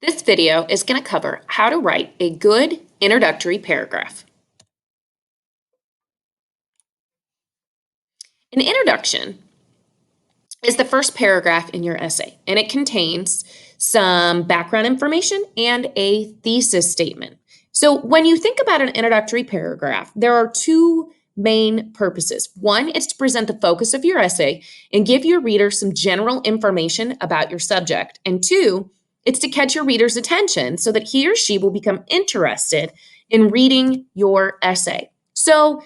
This video is going to cover how to write a good introductory paragraph. An introduction is the first paragraph in your essay, and it contains some background information and a thesis statement. So when you think about an introductory paragraph, there are two main purposes. One is to present the focus of your essay and give your reader some general information about your subject. And two, it's to catch your reader's attention so that he or she will become interested in reading your essay. So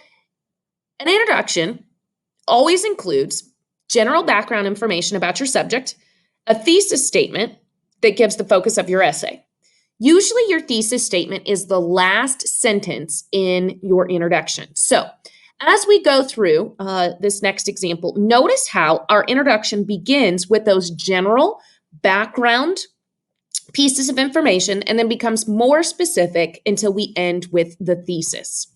an introduction always includes general background information about your subject, a thesis statement that gives the focus of your essay. Usually your thesis statement is the last sentence in your introduction. So as we go through this next example, notice how our introduction begins with those general background pieces of information and then becomes more specific until we end with the thesis.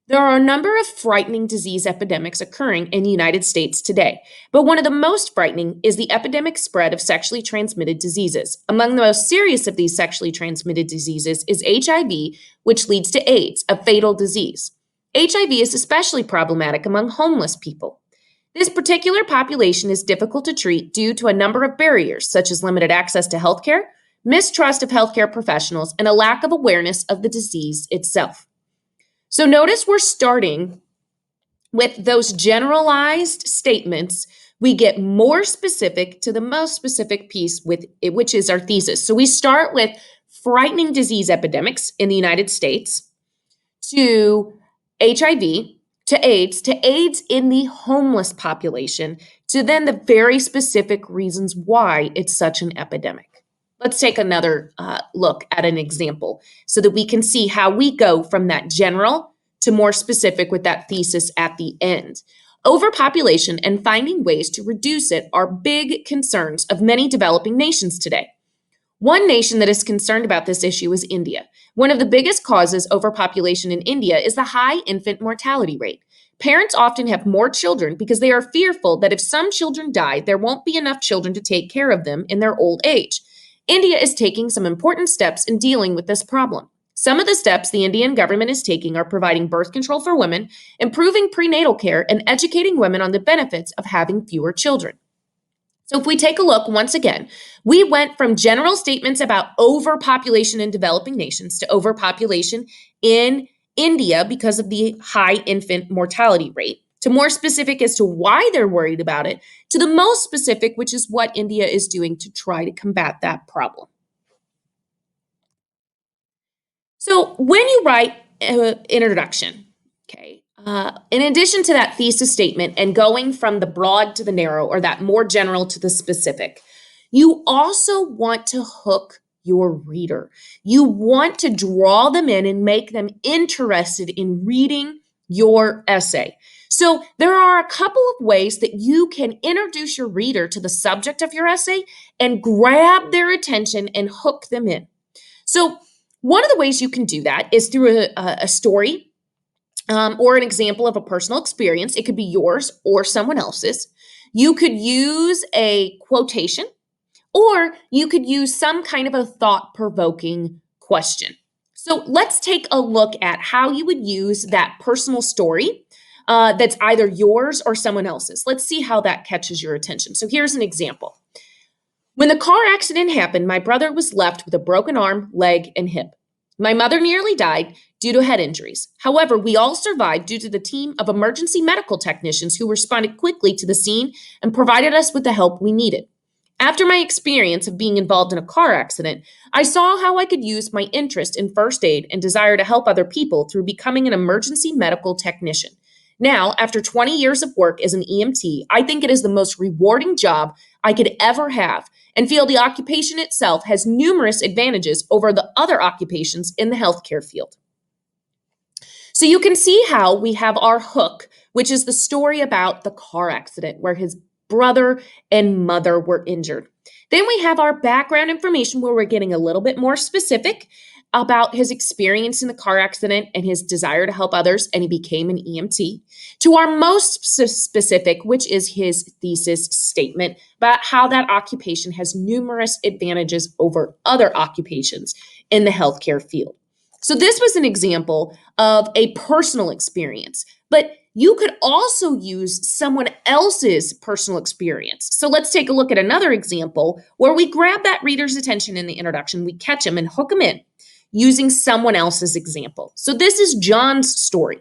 There are a number of frightening disease epidemics occurring in the United States today, but one of the most frightening is the epidemic spread of sexually transmitted diseases. Among the most serious of these sexually transmitted diseases is HIV, which leads to AIDS, a fatal disease. HIV is especially problematic among homeless people. This particular population is difficult to treat due to a number of barriers, such as limited access to healthcare, mistrust of healthcare professionals, and a lack of awareness of the disease itself. So notice we're starting with those generalized statements. We get more specific to the most specific piece, which is our thesis. So we start with frightening disease epidemics in the United States, to HIV, to AIDS in the homeless population, to then the very specific reasons why it's such an epidemic. Let's take another look at an example so that we can see how we go from that general to more specific with that thesis at the end. Overpopulation and finding ways to reduce it are big concerns of many developing nations today. One nation that is concerned about this issue is India. One of the biggest causes overpopulation in India is the high infant mortality rate. Parents often have more children because they are fearful that if some children die, there won't be enough children to take care of them in their old age. India is taking some important steps in dealing with this problem. Some of the steps the Indian government is taking are providing birth control for women, improving prenatal care, and educating women on the benefits of having fewer children. So if we take a look once again, we went from general statements about overpopulation in developing nations to overpopulation in India because of the high infant mortality rate, to more specific as to why they're worried about it, to the most specific, which is what India is doing to try to combat that problem. So when you write an introduction, okay, in addition to that thesis statement and going from the broad to the narrow or that more general to the specific, you also want to hook your reader. You want to draw them in and make them interested in reading your essay. So there are a couple of ways that you can introduce your reader to the subject of your essay and grab their attention and hook them in. So one of the ways you can do that is through a story or an example of a personal experience. It could be yours or someone else's. You could use a quotation, or you could use some kind of a thought-provoking question. So let's take a look at how you would use that personal story that's either yours or someone else's. Let's see how that catches your attention. So here's an example. When the car accident happened, my brother was left with a broken arm, leg, and hip. My mother nearly died due to head injuries. However, we all survived due to the team of emergency medical technicians who responded quickly to the scene and provided us with the help we needed. After my experience of being involved in a car accident, I saw how I could use my interest in first aid and desire to help other people through becoming an emergency medical technician. Now, after 20 years of work as an EMT, I think it is the most rewarding job I could ever have and feel the occupation itself has numerous advantages over the other occupations in the healthcare field. So you can see how we have our hook, which is the story about the car accident where his brother and mother were injured. Then we have our background information where we're getting a little bit more specific about his experience in the car accident and his desire to help others, and he became an EMT, to our most specific, which is his thesis statement about how that occupation has numerous advantages over other occupations in the healthcare field. So this was an example of a personal experience, but you could also use someone else's personal experience. So let's take a look at another example where we grab that reader's attention in the introduction, we catch them and hook them in using someone else's example. So this is John's story.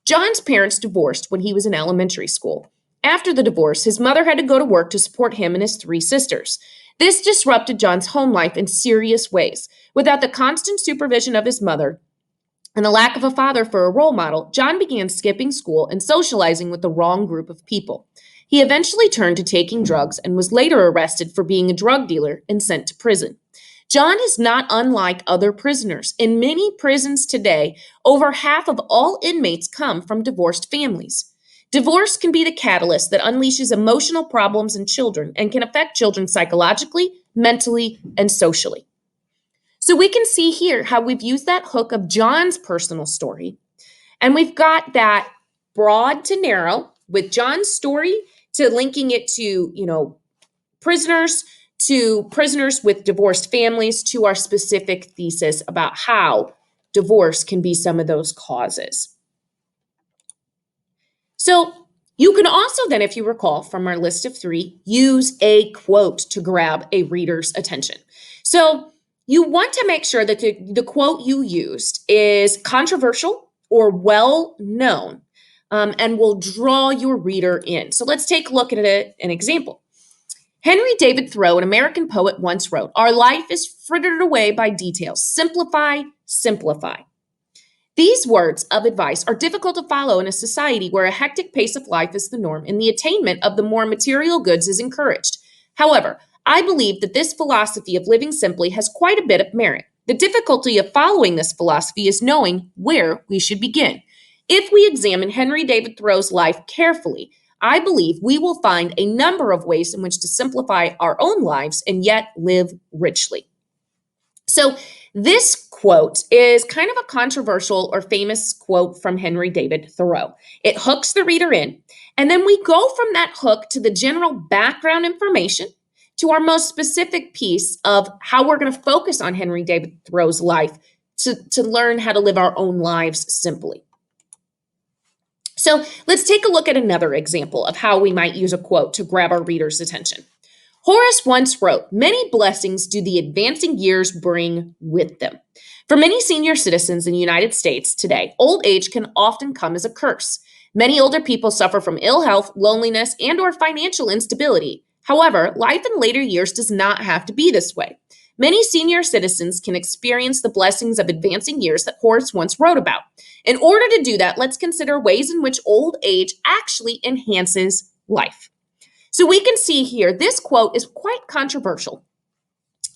John's parents divorced when he was in elementary school. After the divorce, his mother had to go to work to support him and his 3 sisters. This disrupted John's home life in serious ways. Without the constant supervision of his mother and the lack of a father for a role model, John began skipping school and socializing with the wrong group of people. He eventually turned to taking drugs and was later arrested for being a drug dealer and sent to prison. John is not unlike other prisoners. In many prisons today, over half of all inmates come from divorced families. Divorce can be the catalyst that unleashes emotional problems in children and can affect children psychologically, mentally, and socially. So we can see here how we've used that hook of John's personal story, and we've got that broad to narrow with John's story to linking it to, prisoners, to prisoners with divorced families, to our specific thesis about how divorce can be some of those causes. So you can also then, if you recall from our list of 3, use a quote to grab a reader's attention. So you want to make sure that the quote you used is controversial or well-known and will draw your reader in. So let's take a look at an example. Henry David Thoreau, an American poet, once wrote, "Our life is frittered away by details. Simplify, simplify." These words of advice are difficult to follow in a society where a hectic pace of life is the norm and the attainment of the more material goods is encouraged. However, I believe that this philosophy of living simply has quite a bit of merit. The difficulty of following this philosophy is knowing where we should begin. If we examine Henry David Thoreau's life carefully, I believe we will find a number of ways in which to simplify our own lives and yet live richly. So this quote is kind of a controversial or famous quote from Henry David Thoreau. It hooks the reader in, and then we go from that hook to the general background information to our most specific piece of how we're going to focus on Henry David Thoreau's life to learn how to live our own lives simply. So let's take a look at another example of how we might use a quote to grab our reader's attention. Horace once wrote, "Many blessings do the advancing years bring with them." For many senior citizens in the United States today, old age can often come as a curse. Many older people suffer from ill health, loneliness, and/or financial instability. However, life in later years does not have to be this way. Many senior citizens can experience the blessings of advancing years that Horace once wrote about. In order to do that, let's consider ways in which old age actually enhances life. So we can see here, this quote is quite controversial.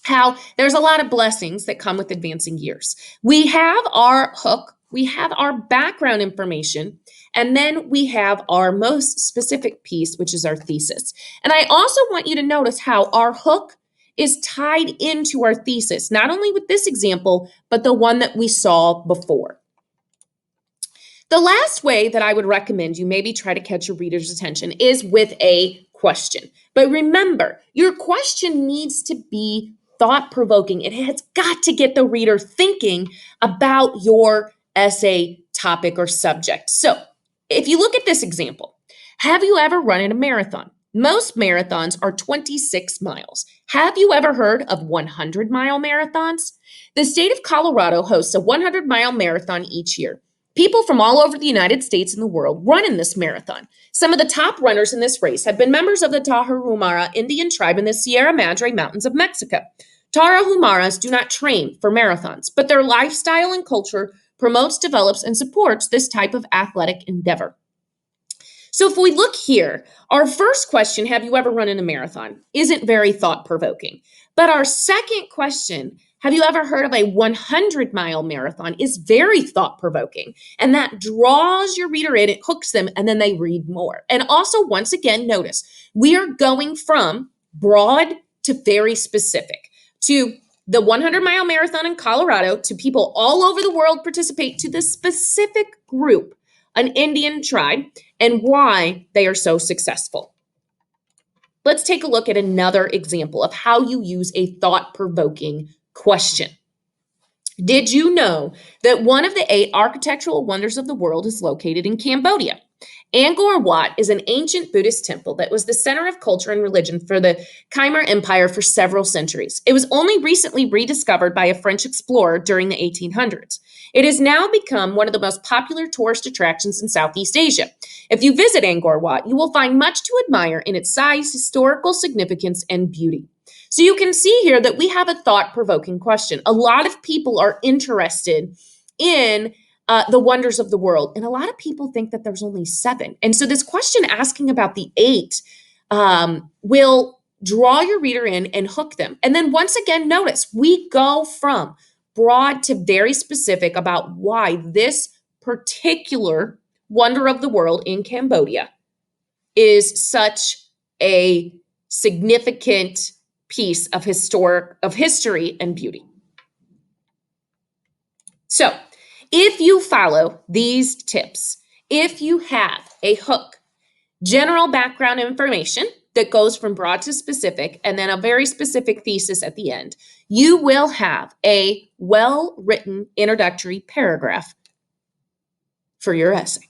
How there's a lot of blessings that come with advancing years. We have our hook, we have our background information, and then we have our most specific piece, which is our thesis. And I also want you to notice how our hook is tied into our thesis, not only with this example, but the one that we saw before. The last way that I would recommend you maybe try to catch your reader's attention is with a question. But remember, your question needs to be thought-provoking. It has got to get the reader thinking about your essay topic or subject. So if you look at this example, have you ever run in a marathon? Most marathons are 26 miles. Have you ever heard of 100-mile marathons? The state of Colorado hosts a 100-mile marathon each year. People from all over the United States and the world run in this marathon. Some of the top runners in this race have been members of the Tarahumara Indian tribe in the Sierra Madre Mountains of Mexico. Tarahumaras do not train for marathons, but their lifestyle and culture promotes, develops, and supports this type of athletic endeavor. So if we look here, our first question, have you ever run in a marathon, isn't very thought-provoking. But our second question, have you ever heard of a 100-mile marathon, is very thought-provoking. And that draws your reader in, it hooks them, and then they read more. And also, once again, notice, we are going from broad to very specific, to the 100-mile marathon in Colorado to people all over the world participate to this specific group, an Indian tribe, and why they are so successful. Let's take a look at another example of how you use a thought-provoking question. Did you know that one of the 8 architectural wonders of the world is located in Cambodia? Angkor Wat is an ancient Buddhist temple that was the center of culture and religion for the Khmer Empire for several centuries. It was only recently rediscovered by a French explorer during the 1800s. It has now become one of the most popular tourist attractions in Southeast Asia. If you visit Angkor Wat, you will find much to admire in its size, historical significance, and beauty. So you can see here that we have a thought-provoking question. A lot of people are interested in the wonders of the world. And a lot of people think that there's only 7. And so this question asking about the 8 will draw your reader in and hook them. And then once again, notice we go from broad to very specific about why this particular wonder of the world in Cambodia is such a significant piece of history and beauty. So, if you follow these tips, if you have a hook, general background information that goes from broad to specific, and then a very specific thesis at the end, you will have a well-written introductory paragraph for your essay.